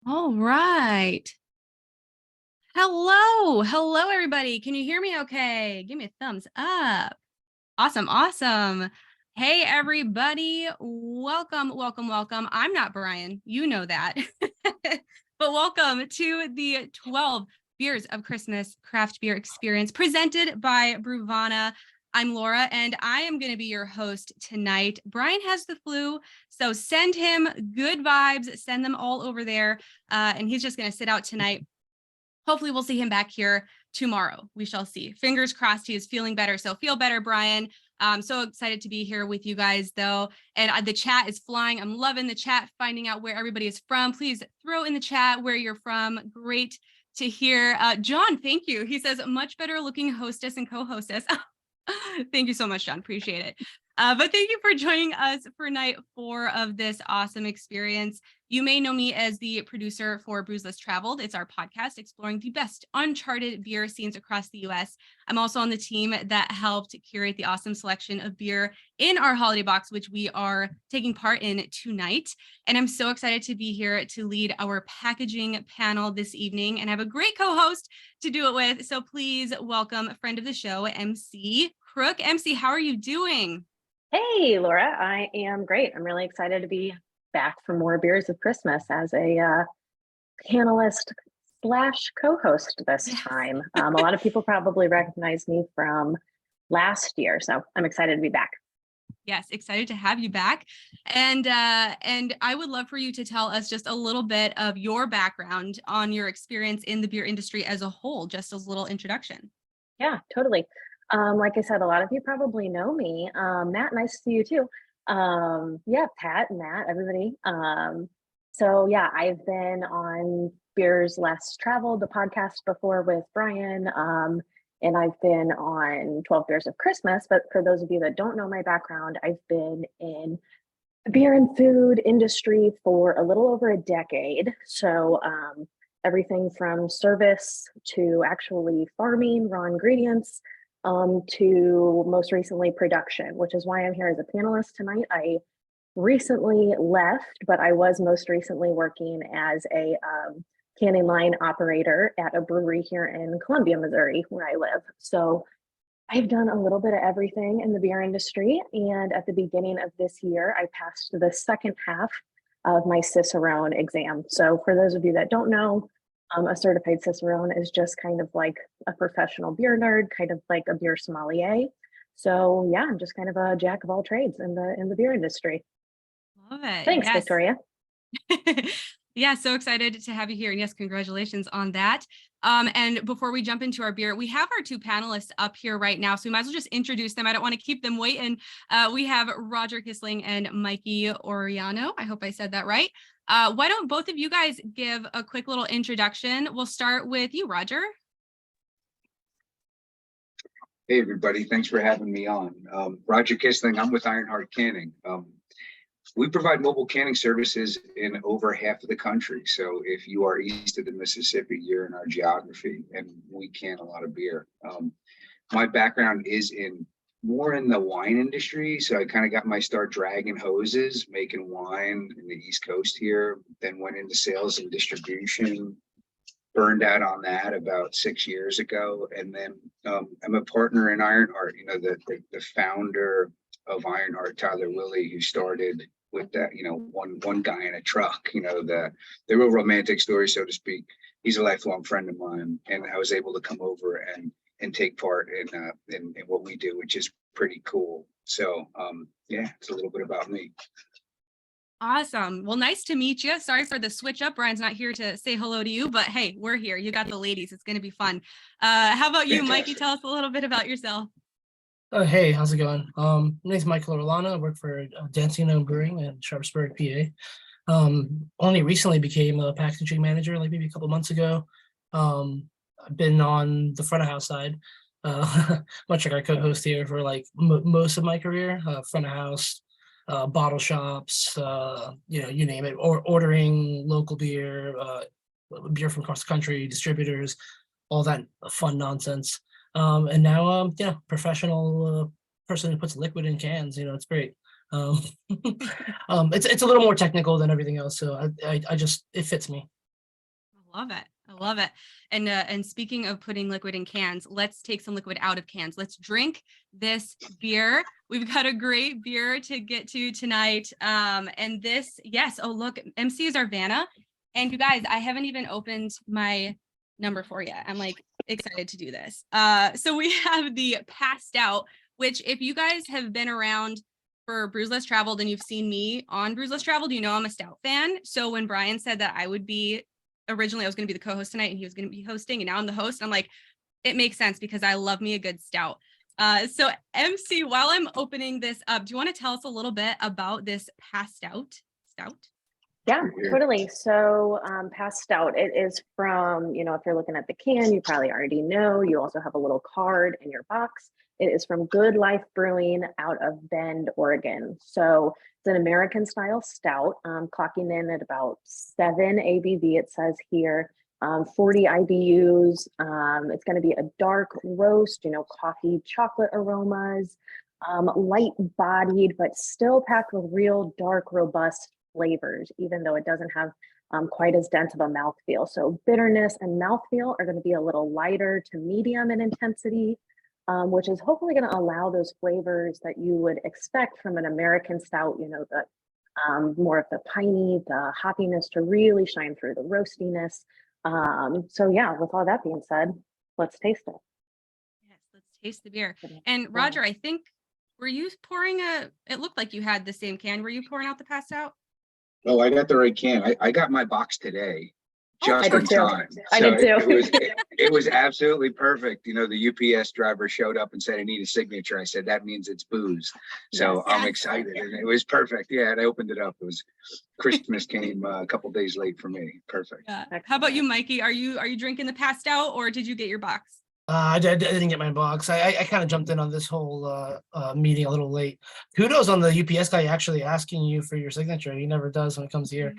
All right. Hello. Hello, everybody. Can you hear me okay? Give me a thumbs up. Awesome. Awesome. Hey, everybody. Welcome, welcome, welcome. I'm not Brian. You know that. But welcome to the 12 Beers of Christmas craft beer experience presented by Bruvana. I'm Laura, and I am going to be your host tonight. Brian has the flu, so send him good vibes. Send them all over there. And he's just going to sit out tonight. Hopefully we'll see him back here tomorrow. We shall see. Fingers crossed he is feeling better. So feel better, Brian. I'm so excited to be here with you guys, though. And the chat is flying. I'm loving the chat, finding out where everybody is from. Please throw in the chat where you're from. Great to hear. John, thank you. He says, much better looking hostess and co-hostess. Thank you so much, John. Appreciate it. But thank you for joining us for night 4 of this awesome experience. You may know me as the producer for Brews Less Traveled. It's our podcast exploring the best uncharted beer scenes across the U.S. I'm also on the team that helped curate the awesome selection of beer in our holiday box, which we are taking part in tonight. And I'm so excited to be here to lead our packaging panel this evening and have a great co-host to do it with. So please welcome a friend of the show, MC Crook. MC, how are you doing? Hey, Laura, I am great. I'm really excited to be back for more Beers of Christmas as a panelist slash co-host this time. A lot of people probably recognize me from last year, so I'm excited to be back. Yes, excited to have you back. And I would love for you to tell us just a little bit of your background on your experience in the beer industry as a whole, just as a little introduction. Yeah, totally. Like I said, a lot of you probably know me. Matt, nice to see you too. Yeah, Pat, Matt, everybody. So yeah, I've been on Beers Less Traveled, the podcast before with Brian, and I've been on 12 Beers of Christmas. But for those of you that don't know my background, I've been in the beer and food industry for a little over a decade. So everything from service to actually farming, raw ingredients, to most recently production, which is why I'm here as a panelist tonight. I recently left, but I was most recently working as a canning line operator at a brewery here in Columbia, Missouri, where I live. So I've done a little bit of everything in the beer industry. And at the beginning of this year, I passed the second half of my Cicerone exam. So for those of you that don't know, a certified Cicerone is just kind of like a professional beer nerd, kind of like a beer sommelier. So yeah, I'm just kind of a jack of all trades in the beer industry. Love it. Thanks, Yes. Victoria. Yeah, so excited to have you here. And yes, congratulations on that. And before we jump into our beer, we have our 2 panelists up here right now. So we might as well just introduce them. I don't want to keep them waiting. We have Roger Kissling and Mikey Oriano. I hope I said that right. Why don't both of you guys give a quick little introduction? We'll start with you, Roger. Hey, everybody. Thanks for having me on. Roger Kissling. I'm with Ironheart Canning. We provide mobile canning services in over half of the country. So if you are east of the Mississippi, you're in our geography, and we can a lot of beer. My background is more in the wine industry. So I kind of got my start dragging hoses, making wine in the East Coast here, then went into sales and distribution, burned out on that about 6 years ago. And then I'm a partner in Ironheart, the founder of Ironheart, Tyler Willie, who started with that, one guy in a truck, the real romantic story, so to speak. He's a lifelong friend of mine, and I was able to come over and take part in what we do, which is pretty cool. So yeah, it's a little bit about me. Awesome. Well, nice to meet you. Sorry for the switch up. Brian's not here to say hello to you, but hey, we're here. You got the ladies. It's going to be fun. How about you, Mikey? Tell us a little bit about yourself. Hey, how's it going? My name's Michael Orlana. I work for Dancino Brewing in Sharpsburg, PA. Only recently became a packaging manager, like maybe a couple months ago. I've been on the front of house side, much like our co-host here, for like most of my career. Front of house, bottle shops, you name it, or ordering local beer, beer from across the country, distributors, all that fun nonsense. And now, professional person who puts liquid in cans. It's great. It's a little more technical than everything else, so I just, it fits me. I love it. I love it. And speaking of putting liquid in cans, let's take some liquid out of cans. Let's drink this beer. We've got a great beer to get to tonight. And this, yes. Oh, look, MC is our Vanna. And you guys, I haven't even opened my number 4 yet. I'm like excited to do this. So we have the Passed Out, which if you guys have been around for Brews Less Traveled and you've seen me on Brews Less Traveled, you know I'm a stout fan. So when Brian said that I would be, originally I was going to be the co-host tonight and he was going to be hosting, and now I'm the host, I'm like, it makes sense because I love me a good stout. So MC, while I'm opening this up, do you want to tell us a little bit about this Passed Out stout? Yeah, Here. totally. So Passed Out, it is from, if you're looking at the can, you probably already know. You also have a little card in your box. It is from Good Life Brewing out of Bend, Oregon. So it's an American style stout, clocking in at about 7 ABV, it says here, 40 IBUs. It's going to be a dark roast, coffee, chocolate aromas, light bodied, but still packed with real dark, robust flavors, even though it doesn't have quite as dense of a mouthfeel. So bitterness and mouthfeel are going to be a little lighter to medium in intensity, which is hopefully going to allow those flavors that you would expect from an American stout, the more of the piney, the hoppiness to really shine through, the roastiness. So yeah, with all that being said, let's taste it. Yes, let's taste the beer. And Roger, I think, were you pouring it looked like you had the same can. Were you pouring out the Passed Out? Oh, I got the right can. I got my box today, just I in did too. time. I So did too. it was absolutely perfect. The UPS driver showed up and said, I need a signature. I said, that means it's booze. So Yes. I'm excited. And it was perfect. Yeah, and I opened it up. It was Christmas came a couple days late for me. Perfect. Yeah. How about you, Mikey? Are you drinking the Passed Out, or did you get your box? I didn't get my box. I kind of jumped in on this whole meeting a little late. Kudos on the UPS guy actually asking you for your signature. He never does when it comes here.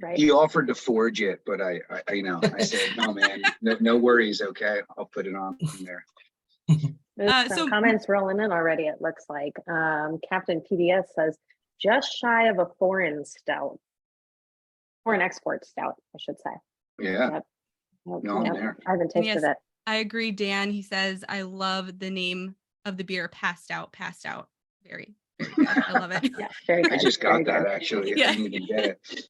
Right. He offered to forge it, but I said, no, man, no worries. Okay, I'll put it on there. There's some comments rolling in already, it looks like. Captain PBS says, just shy of a foreign stout. Foreign export stout, I should say. Yeah. Yep. No, I'm there. I haven't tasted yes, it. I agree, Dan. He says, I love the name of the beer, Passed Out, Passed Out. Very, very good. I love it. Yeah, very good. I just got very that good. actually. Yeah. I didn't even get it.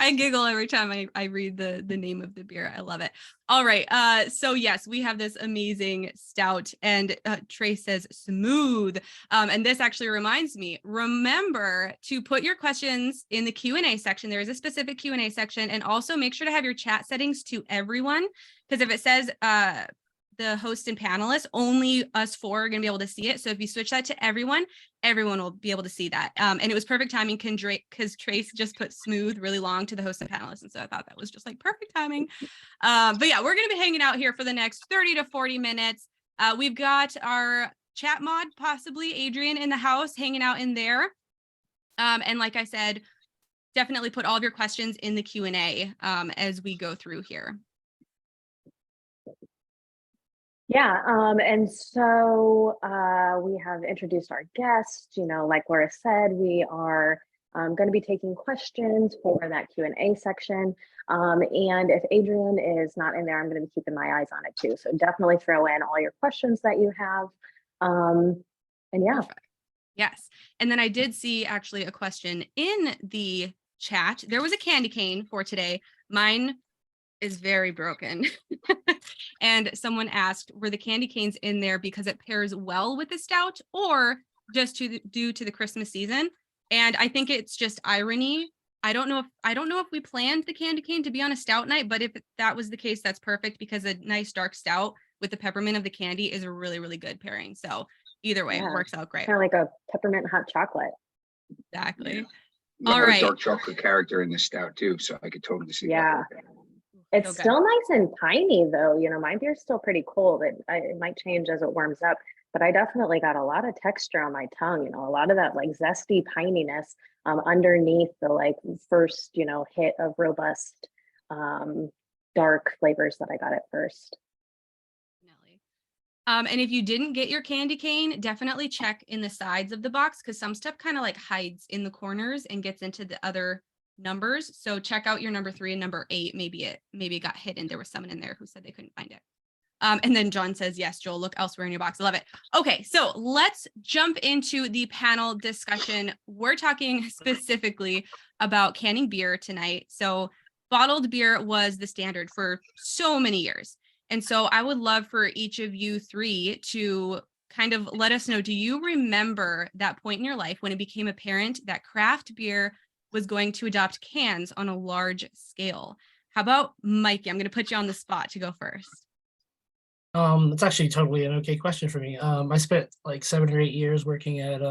I giggle every time I read the name of the beer. I love it. All right. So yes, we have this amazing stout, and Trey says smooth. And this actually reminds me, remember to put your questions in the Q&A section. There is a specific Q&A section, and also make sure to have your chat settings to everyone, because if it says the host and panelists, only us 4 are going to be able to see it. So if you switch that to everyone will be able to see that. And it was perfect timing because Trace just put smooth really long to the host and panelists. And so I thought that was just like perfect timing. But yeah, we're going to be hanging out here for the next 30 to 40 minutes. We've got our chat mod, possibly Adrian, in the house, hanging out in there. And like I said, definitely put all of your questions in the Q&A as we go through here. Yeah, and so we have introduced our guest. Like Laura said, we are going to be taking questions for that Q&A section. And if Adrian is not in there, I'm going to be keeping my eyes on it too. So definitely throw in all your questions that you have. And yeah. Perfect. Yes. And then I did see actually a question in the chat. There was a candy cane for today. Mine is very broken. And someone asked, were the candy canes in there because it pairs well with the stout, or just due to the Christmas season? And I think it's just irony. I don't know if we planned the candy cane to be on a stout night, but if that was the case, that's perfect, because a nice dark stout with the peppermint of the candy is a really, really good pairing. So either way, it works out great. Kind of like a peppermint hot chocolate. Exactly. I All have right. a dark chocolate character in the stout too, so I could totally see Yeah. that. It's Okay. still nice and piney though. My beer's still pretty cold. It might change as it warms up, but I definitely got a lot of texture on my tongue, a lot of that like zesty pininess underneath the like first, hit of robust dark flavors that I got at first. Definitely. And if you didn't get your candy cane, definitely check in the sides of the box, because some stuff kind of like hides in the corners and gets into the other numbers. So check out your number 3 and number 8. Maybe it got hidden. There was someone in there who said they couldn't find it. And then John says, yes, Joel, look elsewhere in your box. I love it. Okay, so let's jump into the panel discussion. We're talking specifically about canning beer tonight. So bottled beer was the standard for so many years. And so I would love for each of you 3 to kind of let us know, do you remember that point in your life when it became apparent that craft beer was going to adopt cans on a large scale? How about Mikey? I'm going to put you on the spot to go first. It's actually totally an okay question for me. I spent like 7 or 8 years working at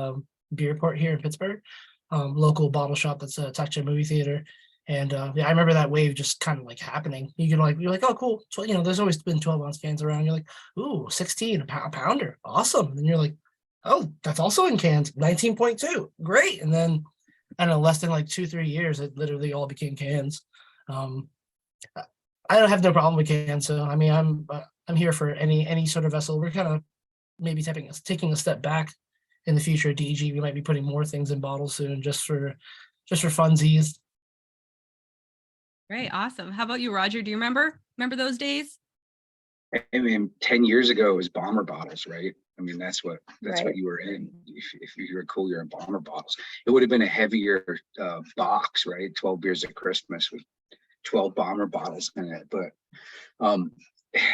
Beerport here in Pittsburgh, local bottle shop that's attached to a movie theater. And yeah, I remember that wave just kind of like happening. You're like, oh, cool. So, there's always been 12-ounce cans around. You're like, ooh, 16, a pounder. Awesome. And you're like, oh, that's also in cans, 19.2. Great. And then, I don't know, less than like 2-3 years, it literally all became cans. I don't have no problem with cans. So, I mean, I'm here for any sort of vessel. We're kind of maybe taking a step back in the future at DEG. We might be putting more things in bottles soon, just for funsies. Great, awesome. How about you, Roger? Do you remember those days? I mean, 10 years ago it was bomber bottles, right? I mean, that's what Right. you were in. If you were cool, you're in bomber bottles. It would have been a heavier box, right? 12 beers at Christmas with 12 bomber bottles in it. But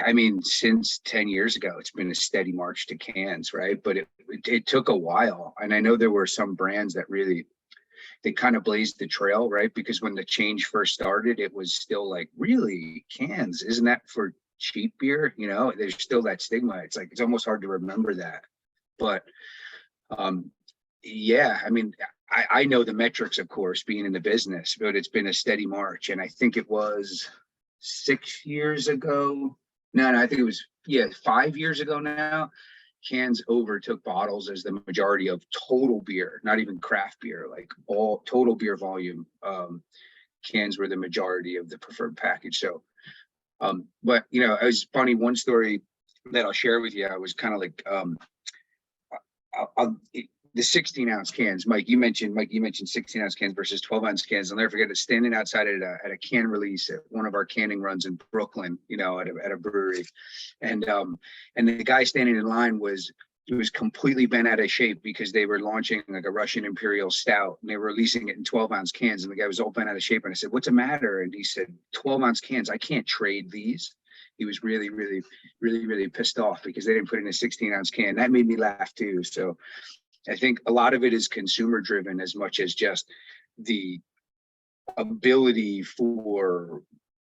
I mean, since 10 years ago, it's been a steady march to cans, right? But it took a while. And I know there were some brands that really, they kind of blazed the trail, right? Because when the change first started, it was still like, really, cans? Isn't that for cheap beer? There's still that stigma. It's like, it's almost hard to remember that. But yeah, I mean, I know the metrics, of course, being in the business, but it's been a steady march. And I think it was 6 years ago. No, I think it was, 5 years ago now. Cans overtook bottles as the majority of total beer, not even craft beer, like all total beer volume. Cans were the majority of the preferred package. So, but it was funny. One story that I'll share with you, I was kind of like, the 16-ounce cans. Mike, you mentioned 16-ounce cans versus 12-ounce cans. I'll never forget it, standing outside at a can release at one of our canning runs in Brooklyn, at a brewery. And the guy standing in line was completely bent out of shape because they were launching like a Russian Imperial Stout and they were releasing it in 12-ounce cans. And the guy was all bent out of shape. And I said, what's the matter? And he said, 12-ounce cans, I can't trade these. He was really, really, really, really pissed off because they didn't put in a 16-ounce can. That made me laugh too. So I think a lot of it is consumer driven as much as just the ability for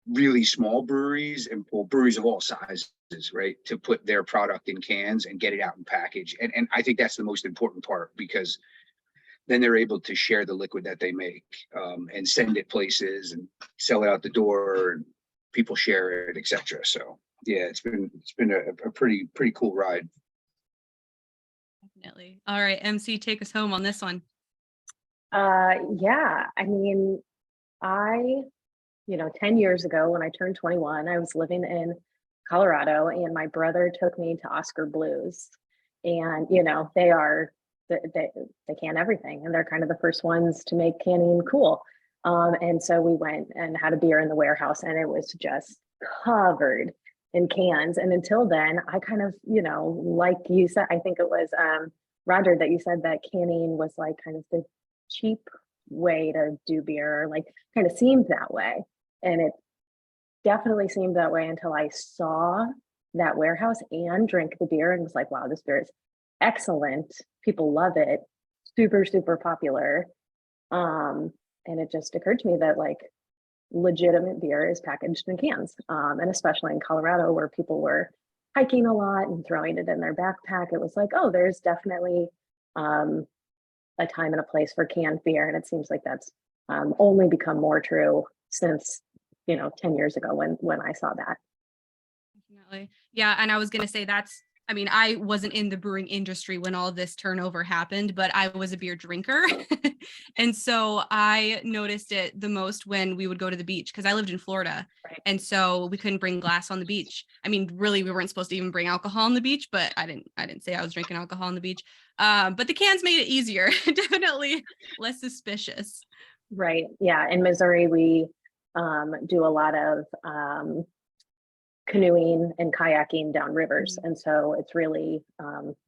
really small breweries and breweries of all sizes, right, to put their product in cans and get it out in package. And I think that's the most important part, because then they're able to share the liquid that they make and send it places and sell it out the door and people share it, etc. So yeah, it's been a pretty cool ride. Definitely. All right, MC, take us home on this one. Yeah, I mean, 10 years ago when I turned 21, I was living in Colorado and my brother took me to Oscar Blues. And, they can everything and they're kind of the first ones to make canning cool. And so we went and had a beer in the warehouse and it was just covered in cans. And until then, I kind of, like you said, I think it was Roger that you said that canning was like kind of the cheap way to do beer, like kind of seemed that way. And it definitely seemed that way until I saw that warehouse and drank the beer and was like, wow, this beer is excellent. People love it. Super, super popular. And it just occurred to me that like legitimate beer is packaged in cans. And especially in Colorado where people were hiking a lot and throwing it in their backpack, it was like, oh, there's definitely a time and a place for canned beer. And it seems like that's only become more true since, 10 years ago when I saw that. Definitely. Yeah. And I was going to say I wasn't in the brewing industry when all this turnover happened, but I was a beer drinker. And so I noticed it the most when we would go to the beach because I lived in Florida. Right. And so we couldn't bring glass on the beach. I mean, really, we weren't supposed to even bring alcohol on the beach, but I didn't say I was drinking alcohol on the beach. But the cans made it easier, definitely less suspicious. Right. Yeah. In Missouri, we do a lot of canoeing and kayaking down rivers. And so it's really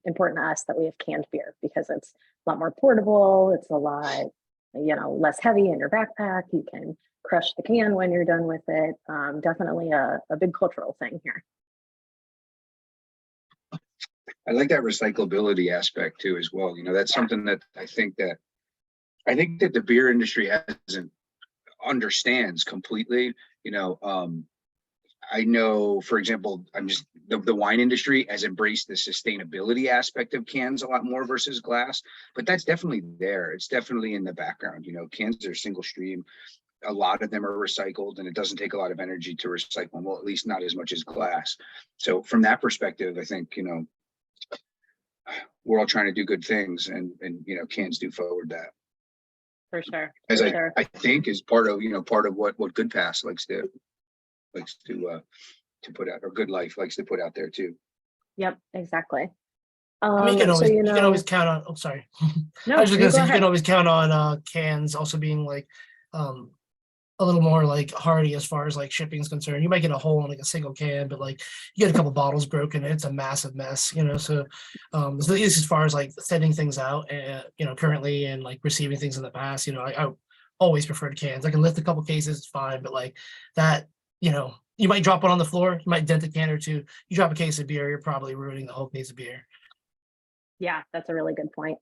important to us that we have canned beer because it's a lot more portable. It's a lot, less heavy in your backpack. You can crush the can when you're done with it. Definitely a big cultural thing here. I like that recyclability aspect too, as well. That's something that I think that the beer industry hasn't understands completely. I know, for example, the wine industry has embraced the sustainability aspect of cans a lot more versus glass, but that's definitely there. It's definitely in the background. Cans are single stream. A lot of them are recycled, and it doesn't take a lot of energy to recycle them. Well, at least not as much as glass. So from that perspective, I think, we're all trying to do good things, and cans do forward that. For sure. As For I sure. think is part of what Good Pass likes to put out, or Good Life likes to put out there too. Yep, exactly. I mean, you So, can always count on. Oh, sorry. no, I was just you gonna go say you ahead. can always count on cans also being like a little more like hardy as far as like shipping is concerned. You might get a hole in like a single can, but like you get a couple bottles broken, it's a massive mess, So at least as far as like sending things out, currently, and like receiving things in the past, I always preferred cans. I can lift a couple cases, it's fine, but like that, you might drop one on the floor, you might dent a can or two. You drop a case of beer, you're probably ruining the whole case of beer. Yeah, that's a really good point.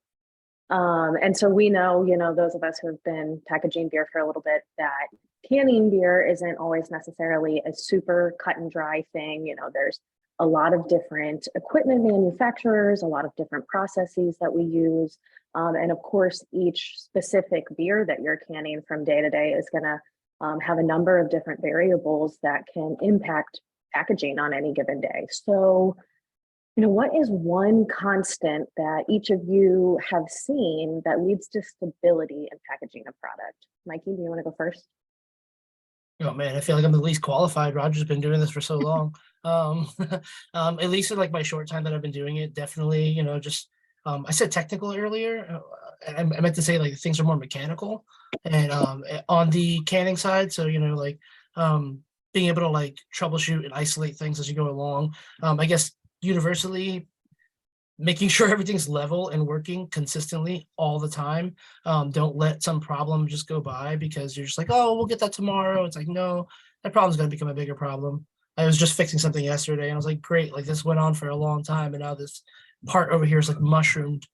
And so we know, those of us who have been packaging beer for a little bit, that canning beer isn't always necessarily a super cut and dry thing. There's a lot of different equipment manufacturers, a lot of different processes that we use. And of course, each specific beer that you're canning from day to day is going to have a number of different variables that can impact packaging on any given day. So, what is one constant that each of you have seen that leads to stability in packaging a product? Mikey, do you want to go first? Oh man, I feel like I'm the least qualified. Roger's been doing this for so long. At least in like my short time that I've been doing it, definitely, just I said technical earlier. I meant to say like things are more mechanical, and on the canning side. So like being able to like troubleshoot and isolate things as you go along. I guess universally making sure everything's level and working consistently all the time. Don't let some problem just go by because you're just like, oh, we'll get that tomorrow. It's like, no, that problem's going to become a bigger problem. I was just fixing something yesterday and I was like, great, like this went on for a long time and now this part over here is like mushroomed.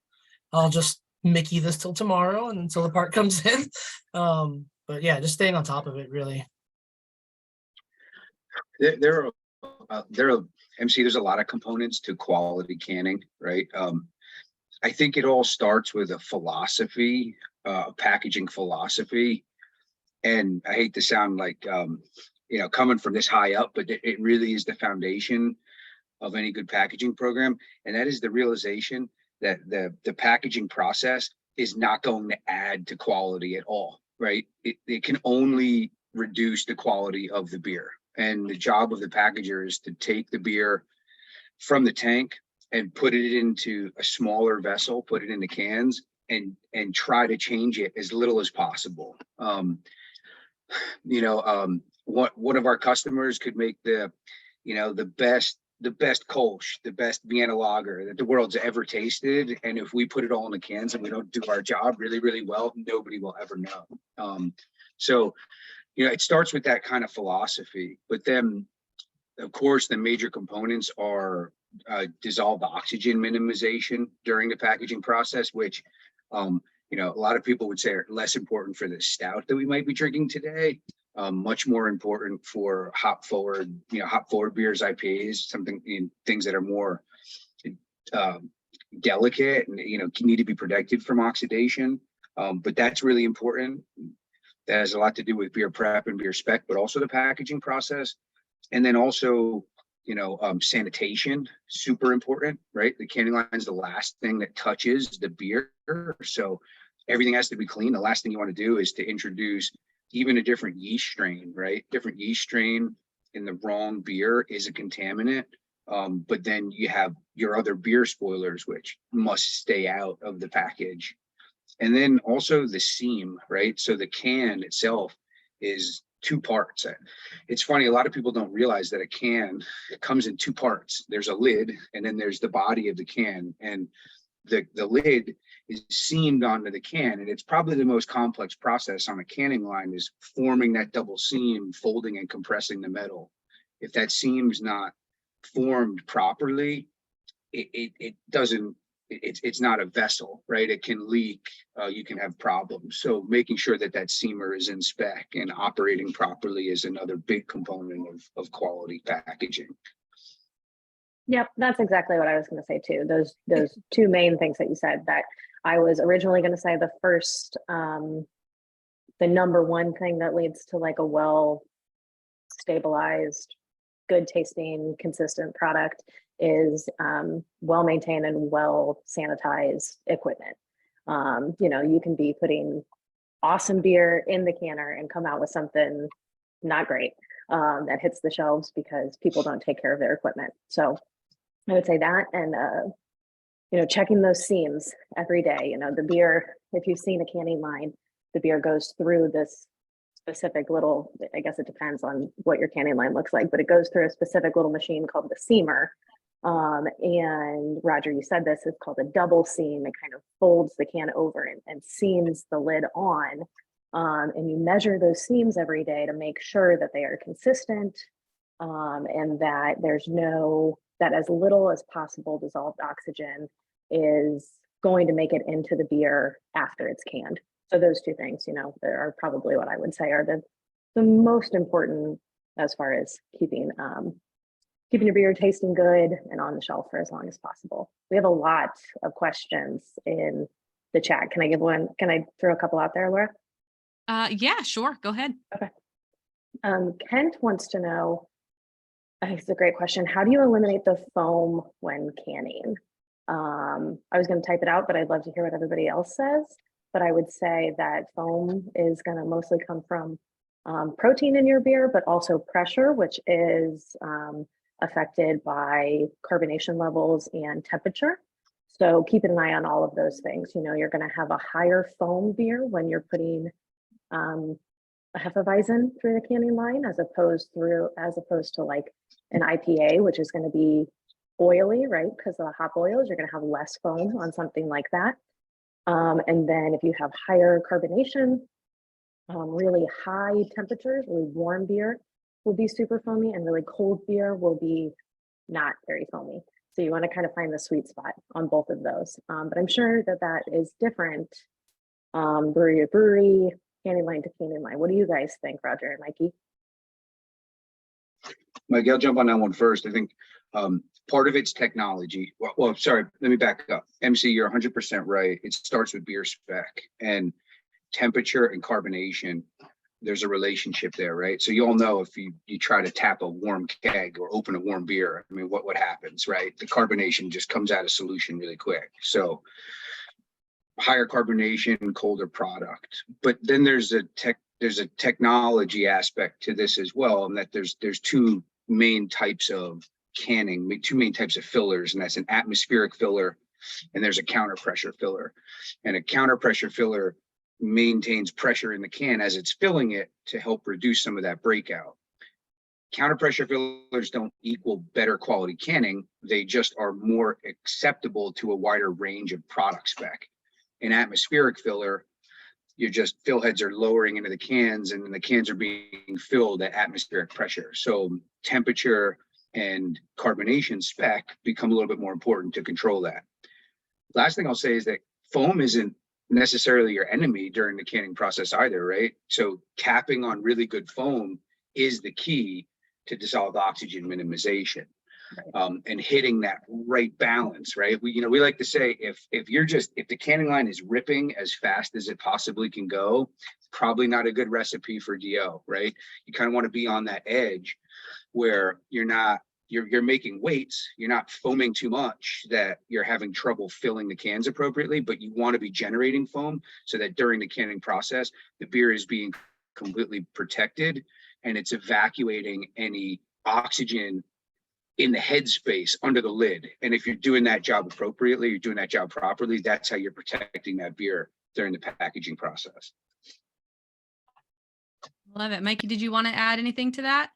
I'll just Mickey this till tomorrow and until the part comes in. But yeah, just staying on top of it, really. There are MC, there's a lot of components to quality canning, right? I think it all starts with a philosophy, packaging philosophy. And I hate to sound like, coming from this high up, but it really is the foundation of any good packaging program. And that is the realization that the packaging process is not going to add to quality at all, right? It can only reduce the quality of the beer. And the job of the packager is to take the beer from the tank and put it into a smaller vessel, put it into cans, and try to change it as little as possible. One of our customers could make the best Kolsch, the best Vienna lager that the world's ever tasted. And if we put it all in the cans and we don't do our job really, really well, nobody will ever know. So it starts with that kind of philosophy, but then of course the major components are dissolved oxygen minimization during the packaging process, which a lot of people would say are less important for the stout that we might be drinking today. Much more important for hop forward beers, IPAs, things that are more delicate and need to be protected from oxidation. But that's really important. That has a lot to do with beer prep and beer spec, but also the packaging process. And then also, sanitation, super important, right? The canning line is the last thing that touches the beer. So everything has to be clean. The last thing you want to do is to introduce even a different yeast strain, right? Different yeast strain in the wrong beer is a contaminant. But then you have your other beer spoilers, which must stay out of the package. And then also the seam, right? So the can itself is two parts. It's funny, a lot of people don't realize that a can comes in two parts. There's a lid, and then there's the body of the can. And the lid is seamed onto the can, and it's probably the most complex process on a canning line, is forming that double seam, folding and compressing the metal. If that seam's not formed properly, it doesn't, it's not a vessel, right? It can leak, you can have problems. So making sure that that seamer is in spec and operating properly is another big component of quality packaging. Yep, that's exactly what I was going to say too. Those two main things that you said, that I was originally going to say the first, the number one thing that leads to like a well stabilized, good tasting, consistent product is well maintained and well sanitized equipment. You know, you can be putting awesome beer in the canner and come out with something not great that hits the shelves because people don't take care of their equipment. So I would say that, and you know, checking those seams every day. You know, the beer, if you've seen a canning line, the beer goes through this specific little, I guess it depends on what your canning line looks like, but it goes through a specific little machine called the seamer. And Roger, you said this, it's called a double seam. It kind of folds the can over and seams the lid on. And you measure those seams every day to make sure that they are consistent, and that there's that as little as possible dissolved oxygen is going to make it into the beer after it's canned. So those two things, you know, are probably what I would say are the most important as far as keeping your beer tasting good and on the shelf for as long as possible. We have a lot of questions in the chat. Can I give one? Can I throw a couple out there, Laura? Yeah, sure. Go ahead. Okay. Kent wants to know, it's a great question. How do you eliminate the foam when canning? I was going to type it out, but I'd love to hear what everybody else says. But I would say that foam is going to mostly come from protein in your beer, but also pressure, which is affected by carbonation levels and temperature. So keeping an eye on all of those things. You know, you're going to have a higher foam beer when you're putting a Hefeweizen through the canning line, as opposed to like an IPA, which is going to be oily, right? Because of the hop oils, you're going to have less foam on something like that. And then if you have higher carbonation, really high temperatures, really warm beer will be super foamy, and really cold beer will be not very foamy. So you want to kind of find the sweet spot on both of those. But I'm sure that is different brewery to brewery, canning line to canning line. What do you guys think, Roger and Mikey? Mike, I'll jump on that one first. I think part of it's technology. Well, sorry, let me back up. MC, you're 100% right. It starts with beer spec and temperature and carbonation. There's a relationship there, right? So you all know if you try to tap a warm keg or open a warm beer, I mean, what happens, right? The carbonation just comes out of solution really quick. So higher carbonation, colder product. But then there's a technology aspect to this as well, and that there's two main types of canning, two main types of fillers, and that's an atmospheric filler and there's a counter pressure filler. And a counter pressure filler maintains pressure in the can as it's filling it to help reduce some of that breakout. Counter pressure fillers don't equal better quality canning. They just are more acceptable to a wider range of product spec. An atmospheric filler, fill heads are lowering into the cans, and then the cans are being filled at atmospheric pressure. So temperature and carbonation spec become a little bit more important to control that. Last thing I'll say is that foam isn't necessarily your enemy during the canning process either, right? So tapping on really good foam is the key to dissolved oxygen minimization. And hitting that right balance, right? We like to say if the canning line is ripping as fast as it possibly can go, it's probably not a good recipe for DO, right? You kind of want to be on that edge where you're making weights, you're not foaming too much that you're having trouble filling the cans appropriately, but you want to be generating foam so that during the canning process, the beer is being completely protected and it's evacuating any oxygen in the headspace under the lid. And if you're doing that job appropriately, you're doing that job properly, that's how you're protecting that beer during the packaging process. Love it. Mikey, did you want to add anything to that?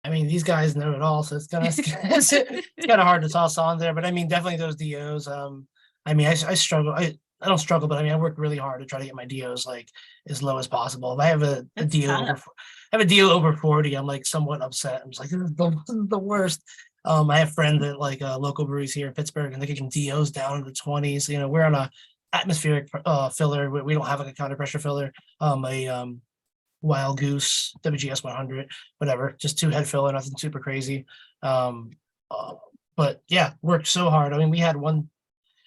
I mean, these guys know it all, so it's kind of it's kind of hard to toss on there. But I mean, definitely those DOs. I mean, I struggle. I don't struggle, but I mean, I work really hard to try to get my DOs like as low as possible. If I have a That's DO over, tough. I have a DO over 40, I'm like somewhat upset. I'm just like, this is the worst. I have friends that like local breweries here in Pittsburgh, and they get DOs down in the 20s. You know, we're on a atmospheric filler. We don't have like a counter pressure filler. A Wild Goose, WGS 100, whatever, just 2 head filler, nothing super crazy. But yeah, worked so hard. I mean, we had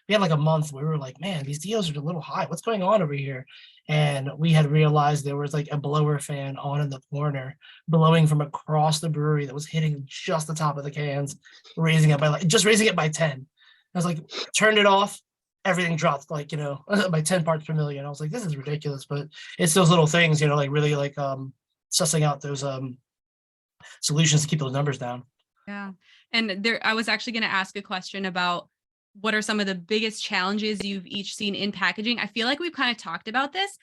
like a month where we were like, man, these DOs are a little high. What's going on over here? And we had realized there was like a blower fan on in the corner, blowing from across the brewery that was hitting just the top of the cans, raising it by 10. I was like, turned it off. Everything dropped like, you know, by 10 parts per million. I was like, this is ridiculous. But it's those little things, you know, like really like sussing out those solutions to keep those numbers down. Yeah. And I was actually going to ask a question about what are some of the biggest challenges you've each seen in packaging. I feel like we've kind of talked about this,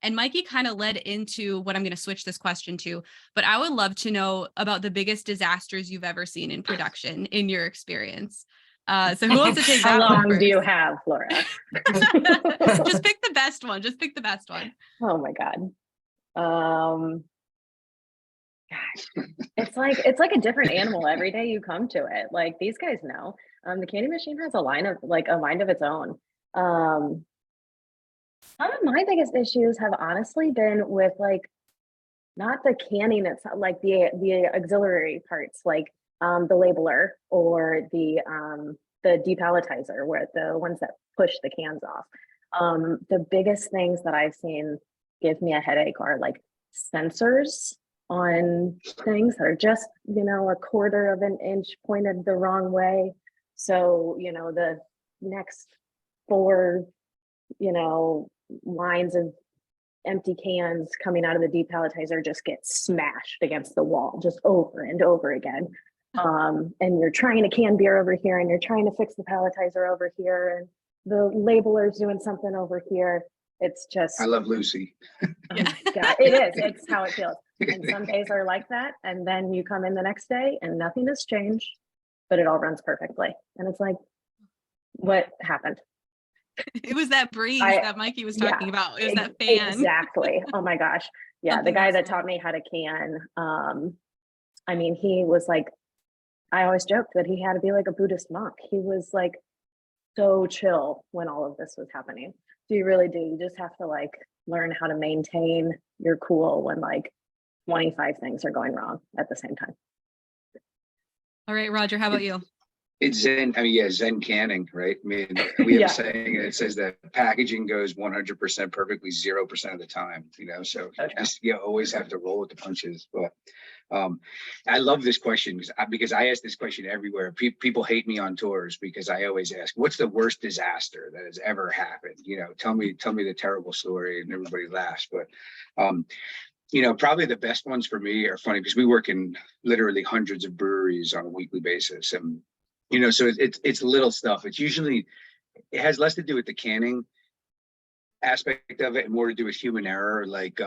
and Mikey kind of led into what I'm going to switch this question to, but I would love to know about the biggest disasters you've ever seen in production in your experience. So who wants to take How that one long do you first? have, Laura? Just pick the best one. Just pick the best one. Oh my God. Gosh, it's like a different animal every day you come to it. Like these guys know. The candy machine has a mind of its own. Some of my biggest issues have honestly been with like not the canning, it's like the auxiliary parts, like the labeler or the depalletizer, where the ones that push the cans off. The biggest things that I've seen give me a headache are like sensors on things that are just, you know, a quarter of an inch pointed the wrong way. So, you know, the next 4, you know, lines of empty cans coming out of the depalletizer just get smashed against the wall just over and over again. And you're trying to can beer over here, and you're trying to fix the palletizer over here, and the labeler's doing something over here. It's just, I love Lucy. oh my God, it is. It's how it feels. And some days are like that. And then you come in the next day and nothing has changed, but it all runs perfectly. And it's like, what happened? It was that breeze that Mikey was talking about. It was that fan. Exactly. Oh my gosh. Yeah. The guy that taught me how to can, I mean, he was like, I always joked that he had to be like a Buddhist monk. He was like so chill when all of this was happening. So you really do. You just have to like learn how to maintain your cool when like 25 things are going wrong at the same time. All right, Roger, how about you? It's Zen. I mean, yeah, Zen canning, right? I mean, we have Yeah. a saying that says that packaging goes 100% perfectly 0% of the time, you know, so you always have to roll with the punches. But I love this question because I ask this question everywhere. People hate me on tours because I always ask, what's the worst disaster that has ever happened? You know, tell me the terrible story, and everybody laughs. But you know, probably the best ones for me are funny because we work in literally hundreds of breweries on a weekly basis. And, you know, so it's little stuff. It's usually, it has less to do with the canning aspect of it and more to do with human error. Like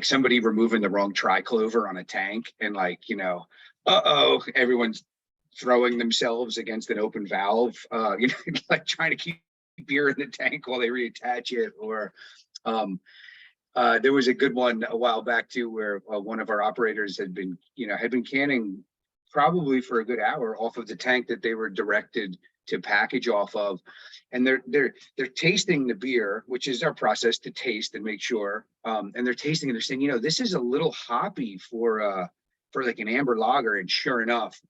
somebody removing the wrong triclover on a tank and like, you know, everyone's throwing themselves against an open valve, you know, like trying to keep beer in the tank while they reattach it. Or, there was a good one a while back too, where one of our operators had been canning probably for a good hour off of the tank that they were directed to package off of, and they're tasting the beer, which is our process to taste and make sure. And they're tasting and they're saying, you know, this is a little hoppy for like an amber lager, and sure enough,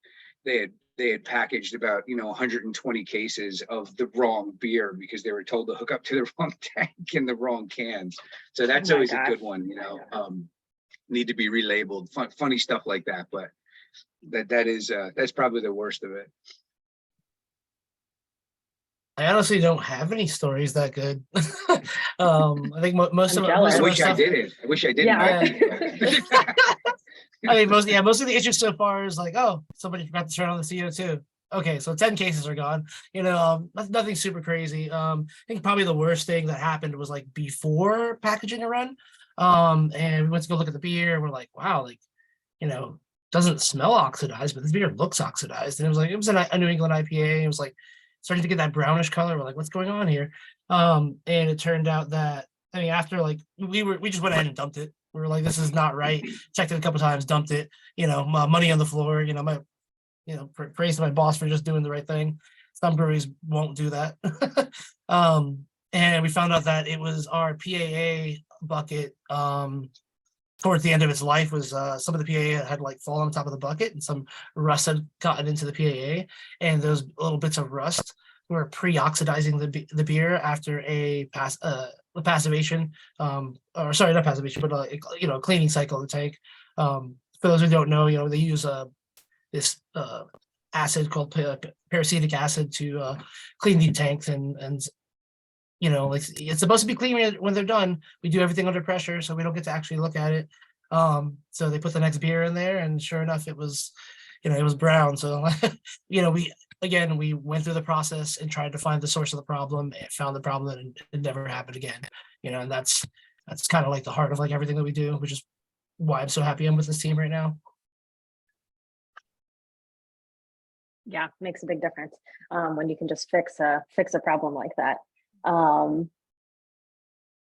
they had packaged about, you know, 120 cases of the wrong beer because they were told to hook up to the wrong tank in the wrong cans. So that's always a good one, you know, need to be relabeled, funny stuff like that. But that's probably the worst of it. I honestly don't have any stories that good. I think most I'm of jealous. I our wish I stuff, didn't. I wish I didn't. Yeah. I mean, most of the issues so far is like, oh, somebody forgot to turn on the CO2. okay, so 10 cases are gone. Nothing super crazy. I think probably the worst thing that happened was like before packaging a run. And we went to go look at the beer, and we're like, wow, like, you know, doesn't smell oxidized, but this beer looks oxidized. And it was a New England IPA. It was like starting to get that brownish color. We're like, what's going on here? And it turned out that, I mean, after like we just went ahead and dumped it. We were like, this is not right. Checked it a couple times, dumped it. Money on the floor. Praise to my boss for just doing the right thing. Some breweries won't do that. And we found out that it was our PAA bucket. Towards the end of its life was some of the PAA had like fallen on top of the bucket, and some rust had gotten into the PAA, and those little bits of rust were pre-oxidizing the beer after a passivation, or sorry, not passivation, but a cleaning cycle of the tank. For those who don't know, they use this acid called peracetic acid to clean the tanks, and like, it's supposed to be clean when they're done. We do everything under pressure, so we don't get to actually look at it. So they put the next beer in there, and sure enough, it was brown. So we went through the process and tried to find the source of the problem, and found the problem, and it never happened again. And that's kind of like the heart of like everything that we do, which is why I'm so happy I'm with this team right now. Yeah, makes a big difference when you can just fix a problem like that.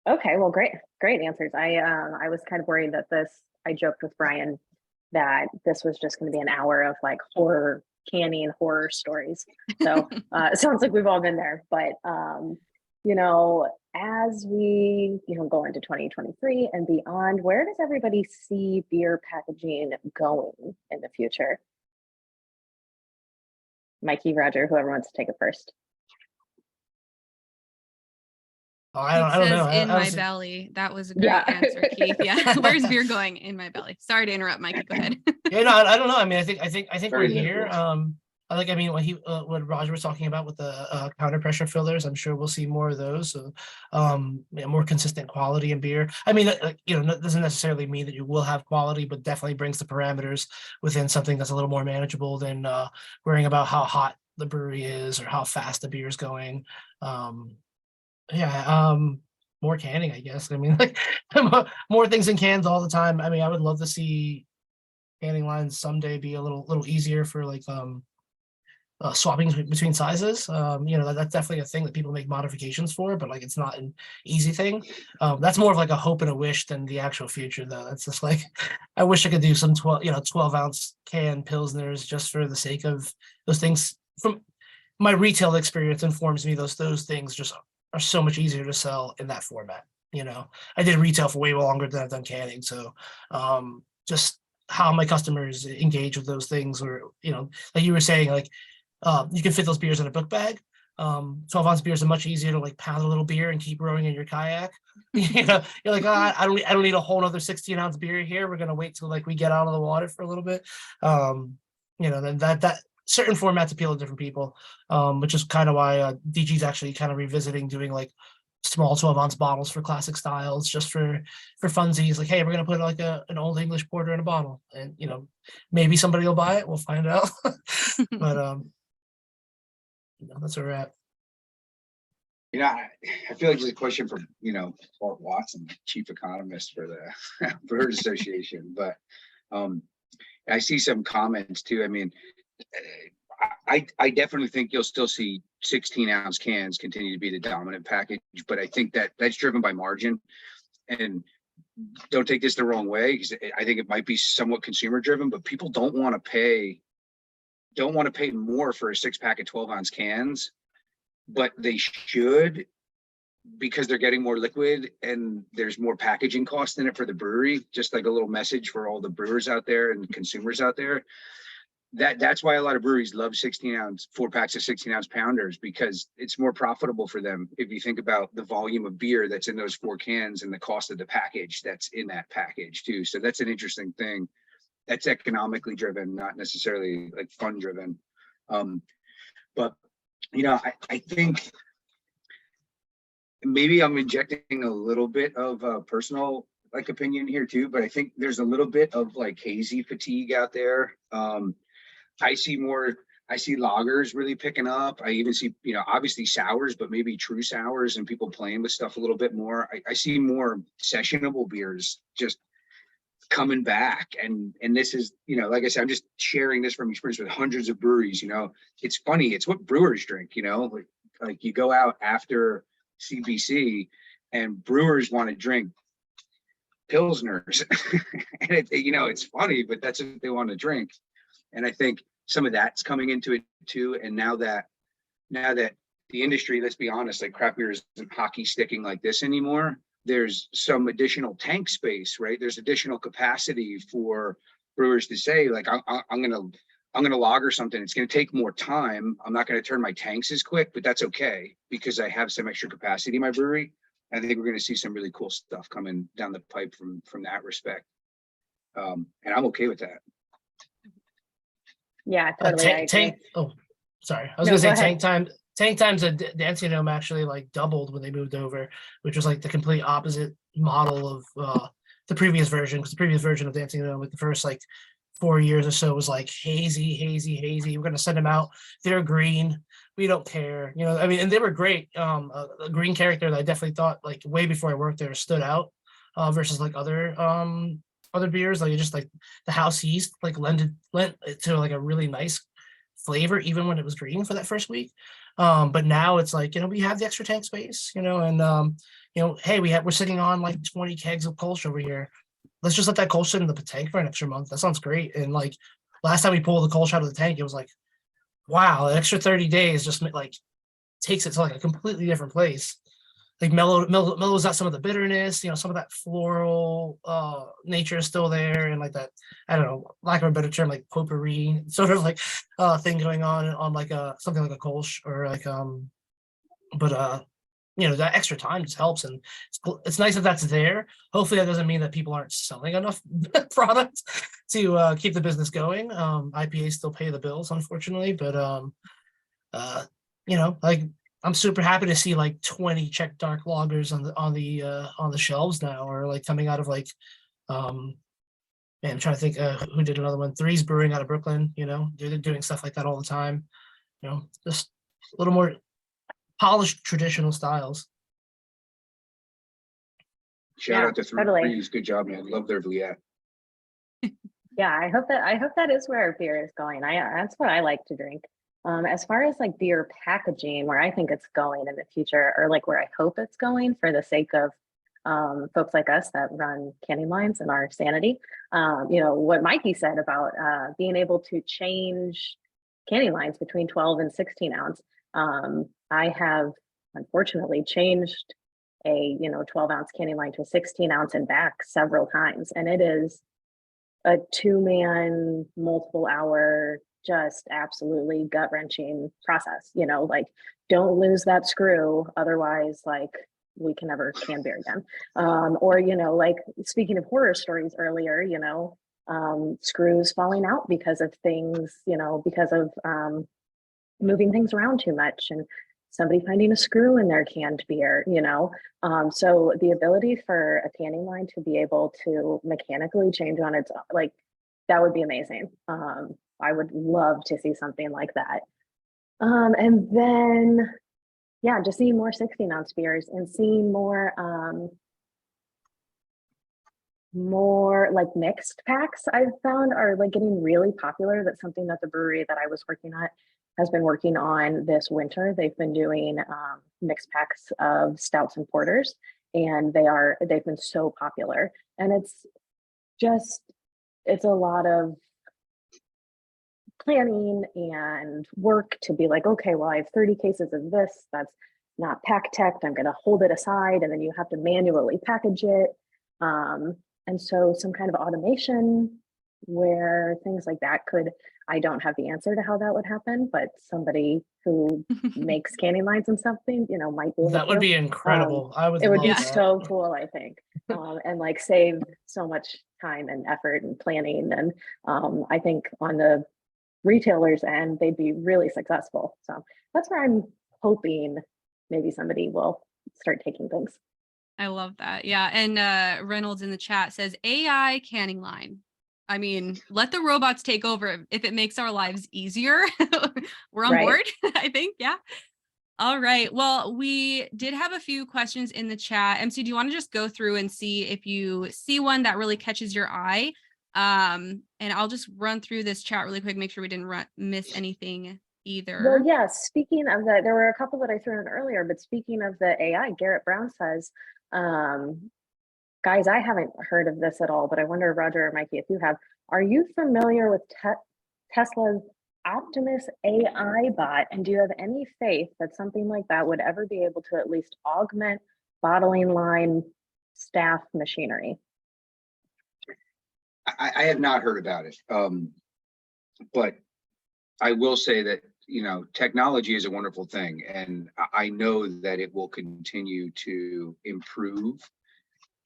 Okay, well, great answers. I was kind of worried that I joked with Brian that this was just going to be an hour of like horror canning horror stories. So it sounds like we've all been there, but as we go into 2023 and beyond, where does everybody see beer packaging going in the future? Mikey, Roger, whoever wants to take it first. I don't Says know. in my belly. That was a great answer, Keith. Yeah. Where's beer going? In my belly. Sorry to interrupt, Mikey. Go ahead. Yeah, no, I don't know. I mean, I think we're Very here. difficult. What Roger was talking about with the counter pressure fillers, I'm sure we'll see more of those. So, more consistent quality in beer. I mean, doesn't necessarily mean that you will have quality, but definitely brings the parameters within something that's a little more manageable than worrying about how hot the brewery is or how fast the beer is going. More canning, I guess. I mean, like, more things in cans all the time. I mean, I would love to see canning lines someday be a little easier for like swapping between sizes. That's definitely a thing that people make modifications for, but like, it's not an easy thing. That's more of like a hope and a wish than the actual future, though. It's just like, I wish I could do some 12-ounce can pilsners just for the sake of those things. From my retail experience informs me those things just are so much easier to sell in that format. I did retail for way longer than I've done canning, so just how my customers engage with those things, or like you were saying, like, you can fit those beers in a book bag. 12-ounce beers are much easier to like pound a little beer and keep rowing in your kayak. You're like, I don't need a whole other 16-ounce beer here. We're gonna wait till like we get out of the water for a little bit. Then that certain formats appeal to different people, which is kind of why DG's actually kind of revisiting doing like small 12-ounce bottles for classic styles, just for funsies. Like, hey, we're gonna put like an old English porter in a bottle, and maybe somebody will buy it. We'll find out. But that's where we're at. I feel like it's a question for Paul Watson, chief economist for the Brewers Association, but I see some comments too. I mean, I definitely think you'll still see 16-ounce cans continue to be the dominant package, but I think that's driven by margin. And don't take this the wrong way, because I think it might be somewhat consumer driven, but people don't want to pay more for a 6-pack of 12-ounce cans, but they should, because they're getting more liquid and there's more packaging cost in it for the brewery. Just like a little message for all the brewers out there and consumers out there. That's why a lot of breweries love 4-packs of 16-ounce pounders, because it's more profitable for them. If you think about the volume of beer that's in those 4 cans and the cost of the package that's in that package too. So that's an interesting thing. That's economically driven, not necessarily like fun driven. But I think maybe I'm injecting a little bit of personal like opinion here too, but I think there's a little bit of like hazy fatigue out there. I see more I see lagers really picking up. I even see, obviously sours, but maybe true sours and people playing with stuff a little bit more. I see more sessionable beers just coming back. And this is, like I said, I'm just sharing this from experience with hundreds of breweries. It's funny. It's what brewers drink, like you go out after CBC and brewers want to drink Pilsners. And it's funny, but that's what they want to drink. And I think some of that's coming into it too. And now that the industry, let's be honest, like craft beer isn't hockey sticking like this anymore. There's some additional tank space, right? There's additional capacity for brewers to say, like, I'm gonna lager something. It's gonna take more time. I'm not gonna turn my tanks as quick, but that's okay because I have some extra capacity in my brewery. I think we're gonna see some really cool stuff coming down the pipe from that respect. And I'm okay with that. Yeah, totally. I agree. Oh, sorry. I was No, gonna say go ahead. tank times at Dancing Dome actually like doubled when they moved over, which was like the complete opposite model of the previous version. Because the previous version of Dancing Dome, with the first like 4 years or so, was like hazy. We're gonna send them out. They're green. We don't care. I mean, and they were great. A green character that I definitely thought like way before I worked there stood out versus like other beers, like just like the house yeast like lent it to like a really nice flavor even when it was green for that first week. But now it's like, we have the extra tank space, and hey, we're sitting on like 20 kegs of Kolsch over here. Let's just let that Kolsch sit in the tank for an extra month. That sounds great. And like last time we pulled the Kolsch out of the tank, it was like, wow, an extra 30 days just like takes it to like a completely different place. Like mellows out some of the bitterness, some of that floral nature is still there, and like that, I don't know, lack of a better term, like potpourri sort of like thing going on like something like a Kolsch or like but that extra time just helps, and it's nice that that's there. Hopefully that doesn't mean that people aren't selling enough products to keep the business going. IPAs still pay the bills, unfortunately, but like I'm super happy to see like 20 Czech dark lagers on the shelves now, or like coming out of like man, I'm trying to think who did another one. Three's Brewing out of Brooklyn, they're doing stuff like that all the time. Just a little more polished traditional styles. Shout out to totally. Three's. Good job, man. Love their Vliet. Yeah, I hope that is where beer is going. That's what I like to drink. As far as like beer packaging, where I think it's going in the future, or like where I hope it's going for the sake of folks like us that run canning lines and our sanity, what Mikey said about being able to change canning lines between 12 and 16 ounce. I have unfortunately changed a 12 ounce canning line to a 16 ounce and back several times, and it is a 2-man multiple hour, just absolutely gut-wrenching process. Like, don't lose that screw, otherwise like we can never can beer again. Or like speaking of horror stories earlier, screws falling out because of things, because of moving things around too much, and somebody finding a screw in their canned beer, so the ability for a canning line to be able to mechanically change on its own, like, that would be amazing. I would love to see something like that. And then, yeah, just seeing more 16 ounce beers and seeing more like mixed packs, I've found are like getting really popular. That's something that the brewery that I was working at has been working on this winter. They've been doing mixed packs of stouts and porters, and they've been so popular. And it's a lot of planning and work to be like, okay, well, I have 30 cases of this that's not pack teched. I'm going to hold it aside, and then you have to manually package it. And so some kind of automation where things like that I don't have the answer to how that would happen, but somebody who makes canning lines and something, might be able That would be incredible. It would be love so cool, I think, and like save so much time and effort and planning. And I think on the retailers end, they'd be really successful. So that's where I'm hoping maybe somebody will start taking things. I love that. Yeah. And Reynolds in the chat says AI canning line. I mean, let the robots take over if it makes our lives easier. We're on Right. board, I think. Yeah. All right. Well, we did have a few questions in the chat. MC, do you want to just go through and see if you see one that really catches your eye? And I'll just run through this chat really quick, make sure we didn't miss anything either. Well, yeah, speaking of that, there were a couple that I threw in earlier, but speaking of the AI, Garrett Brown says, guys, I haven't heard of this at all, but I wonder, Roger or Mikey, if you have, are you familiar with Tesla's Optimus AI bot? And do you have any faith that something like that would ever be able to at least augment bottling line staff machinery? I have not heard about it. But I will say that, you know, technology is a wonderful thing, and I know that it will continue to improve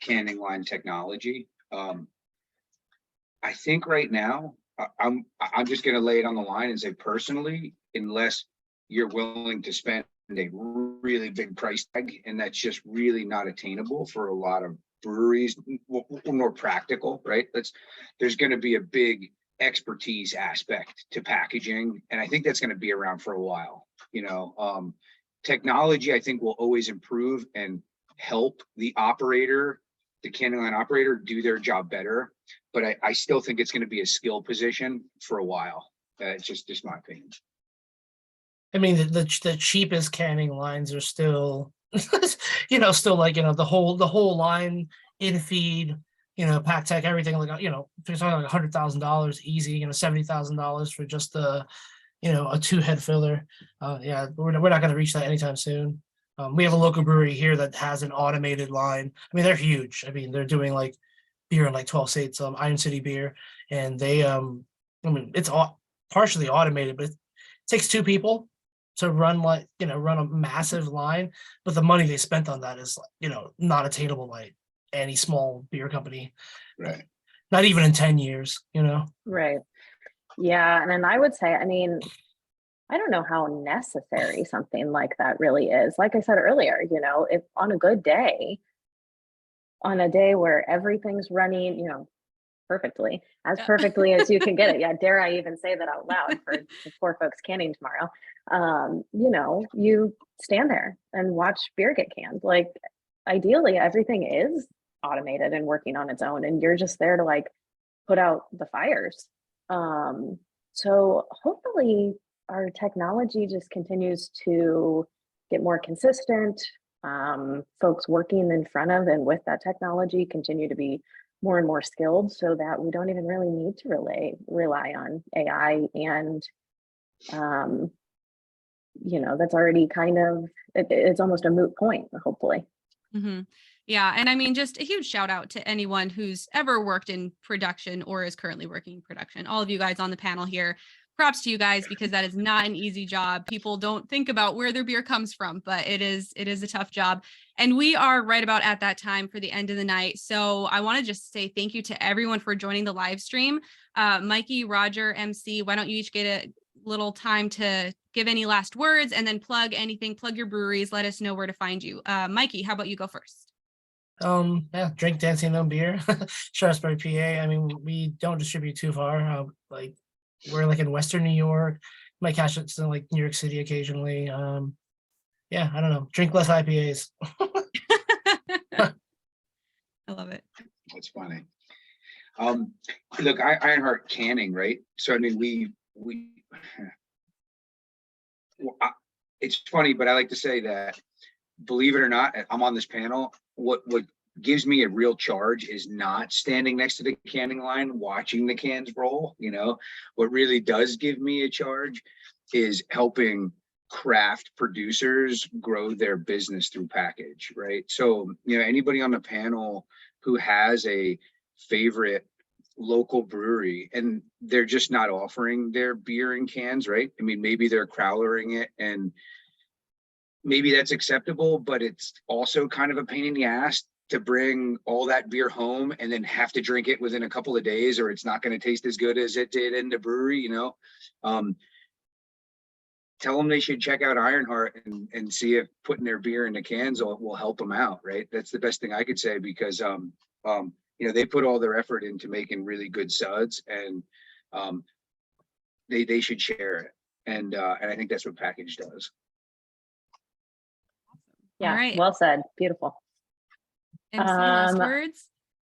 canning line technology. I think right now, I'm just going to lay it on the line and say personally, unless you're willing to spend a really big price tag, and that's just really not attainable for a lot of breweries, more practical, right? There's going to be a big expertise aspect to packaging, and I think that's going to be around for a while. You know, technology I think will always improve and help the operator, the canning line operator, do their job better, but I still think it's going to be a skill position for a while. It's just my opinion. I mean, the cheapest canning lines are still, you know, still like, you know, the whole line in feed, you know, pack tech, everything, like, you know, if you're talking like $100,000 easy, you know, $70,000 for just a, you know, a 2-head filler. Yeah, we're not going to reach that anytime soon. We have a local brewery here that has an automated line. I mean, they're huge. I mean, they're doing like beer in like 12 states, Iron City beer, and they, I mean, it's all partially automated, but it takes 2 people to run, like, you know, run a massive line, but the money they spent on that is, you know, not attainable by any small beer company. Right. Not even in 10 years, you know? Right. Yeah. And then I would say, I mean, I don't know how necessary something like that really is. Like I said earlier, you know, if on a good day, on a day where everything's running, you know, perfectly, as perfectly as you can get it. Yeah, dare I even say that out loud for the poor folks canning tomorrow. You know, you stand there and watch beer get canned. Like, ideally, everything is automated and working on its own, and you're just there to like put out the fires. So hopefully our technology just continues to get more consistent. Folks working in front of and with that technology continue to be more and more skilled, so that we don't even really need to rely on AI. And you know, that's already kind of, it's almost a moot point, hopefully. Mm-hmm. Yeah. And I mean, just a huge shout out to anyone who's ever worked in production or is currently working in production. All of you guys on the panel here, props to you guys, because that is not an easy job. People don't think about where their beer comes from, but it is a tough job. And we are right about at that time for the end of the night. So I want to just say thank you to everyone for joining the live stream. Mikey, Roger, MC, why don't you each get a little time to give any last words and then plug anything, plug your breweries, let us know where to find you. Mikey, how about you go first? Yeah, drink Dancing Gnome beer, Sharpsburg, PA. I mean, we don't distribute too far. Like, we're like in Western New York. Might catch it in like New York City occasionally. Yeah, I don't know. Drink less IPAs. I love it. That's funny. Look, Ironheart Canning, right? So I mean, it's funny, but I like to say that, believe it or not, I'm on this panel. What gives me a real charge is not standing next to the canning line watching the cans roll. You know, what really does give me a charge is helping craft producers grow their business through package, right? So, you know, anybody on the panel who has a favorite local brewery and they're just not offering their beer in cans, right? I mean, maybe they're crowlering it, and maybe that's acceptable, but it's also kind of a pain in the ass to bring all that beer home and then have to drink it within a couple of days, or it's not going to taste as good as it did in the brewery, you know. Tell them they should check out Ironheart and see if putting their beer into cans will help them out, right? That's the best thing I could say, because you they put all their effort into making really good suds, and they should share it. And I think that's what Package does. Yeah, right. well said. Beautiful. And some last Um, words.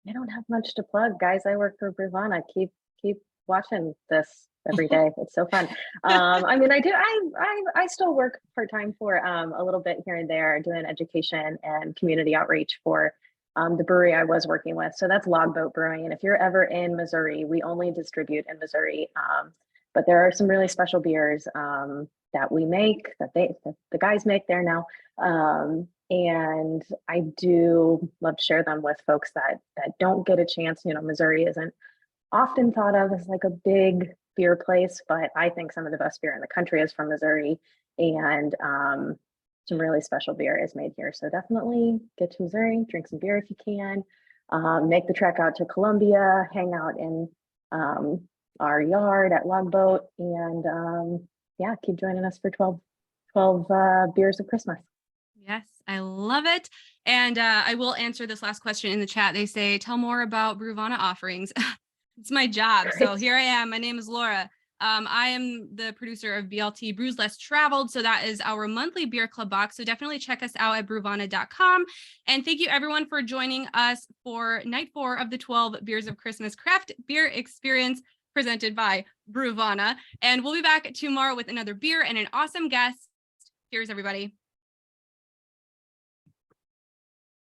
I don't have much to plug, guys. I work for Bruvana. Keep watching this every day. It's so fun. I mean, I still work part-time for a little bit here and there, doing education and community outreach for the brewery I was working with. So that's Logboat Brewing. And if you're ever in Missouri, we only distribute in Missouri. But there are some really special beers that we make, that the guys make there now. And I do love to share them with folks that don't get a chance. Missouri isn't often thought of as like a big beer place, but I think some of the best beer in the country is from Missouri, and some really special beer is made here. So definitely get to Missouri, drink some beer if you can, make the trek out to Columbia, hang out in our yard at Logboat, and yeah, keep joining us for 12 beers of Christmas. Yes, I love it. And I will answer this last question in the chat. They say, tell more about Bruvana offerings. It's my job. So here I am. My name is Laura. I am the producer of BLT Brews Less Traveled. So that is our monthly beer club box. So definitely check us out at bruvana.com. And thank you everyone for joining us for night 4 of the 12 Beers of Christmas Craft Beer Experience presented by Bruvana. And we'll be back tomorrow with another beer and an awesome guest. Cheers, everybody.